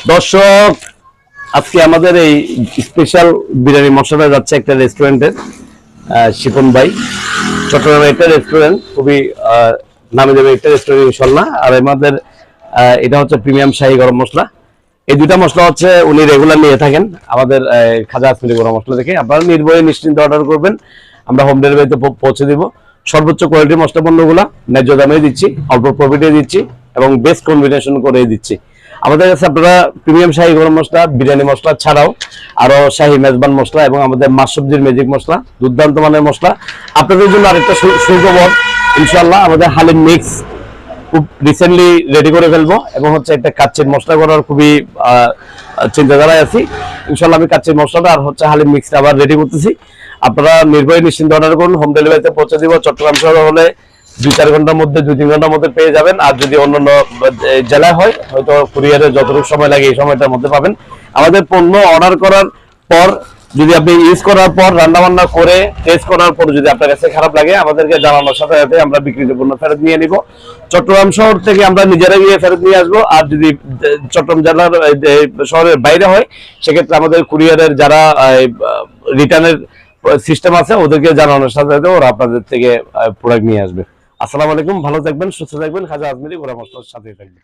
দর্শক, আজকে আমাদের এই স্পেশাল বিরিয়ানি মশলা যাচ্ছে একটা রেস্টুরেন্টের শিপন ভাই। চট্টগ্রামে একটা রেস্টুরেন্ট, খুবই নামি দামি একটা রেস্টুরেন্ট ইনশাল্লাহ। আর আমাদের এটা হচ্ছে প্রিমিয়াম শাহী গরম মশলা। এই দুইটা মশলা হচ্ছে উনি রেগুলার নিয়ে থাকেন আমাদের খাজা আসমিরি গরম মশলা থেকে। আপনারা নির্ভয়ে নিশ্চিন্তে অর্ডার করবেন, আমরা হোম ডেলিভারিতে পৌঁছে দিব। সর্বোচ্চ কোয়ালিটির মশলা পণ্যগুলো ন্যায্য দামে দিচ্ছি, অল্প প্রফিটে দিচ্ছি এবং বেস্ট কম্বিনেশন করে দিচ্ছি। আমাদের কাছে আপনারা প্রিমিয়াম শাহী গরম মশলা, বিরিয়ানি মশলা ছাড়াও আরো শাহী মেজবান মশলা এবং আমাদের মাছ সবজির ম্যাজিক মশলা, দুর্দান্ত মানের মশলা আপনাদের জন্য আরেকটা সুখবর। ইনশাআল্লাহ আমাদের হালিম মিক্স খুব রিসেন্টলি রেডি করে ফেলবো এবং হচ্ছে একটা কাচ্চির মশলা করার খুবই চিন্তাধারায় আছি। ইনশাআল্লাহ আমি কাচ্চির মশলাটা আর হচ্ছে হালিম মিক্সটা আবার রেডি করতেছি। আপনারা নির্ভয়ে নিশ্চিন্তে অর্ডার করুন, হোম ডেলিভারিতে পৌঁছে দিব। চট্টগ্রাম শহর হলে 2-4 ঘন্টার মধ্যে, 2-3 ঘন্টার মধ্যে পেয়ে যাবেন। আর যদি অন্যান্য জেলায় হয়, হয়তো কুরিয়ারে যতটুকু সময় লাগে এই সময়টার মধ্যে পাবেন। আমাদের পণ্য অর্ডার করার পর, যদি আপনি ইউজ করার পর, রান্না বান্না করে টেস্ট করার পর যদি আপনার কাছে খারাপ লাগে, আমাদেরকে জানানোর সাথে সাথে আমরা বিক্রিত পণ্য ফেরত নিয়ে নিব। চট্টগ্রাম শহর থেকে আমরা নিজেরা গিয়ে ফেরত নিয়ে আসবো। আর যদি চট্টগ্রাম জেলার শহরের বাইরে হয়, সেক্ষেত্রে আমাদের কুরিয়ারের যারা রিটার্নের সিস্টেম আছে, ওদেরকে জানানোর সাথে সাথে ওরা আপনাদের থেকে প্রোডাক্ট নিয়ে আসবে। আসসালামু আলাইকুম, ভালো থাকবেন, সুস্থ থাকবেন, খাজা আজমিরি গরম মশলার সাথে থাকবেন।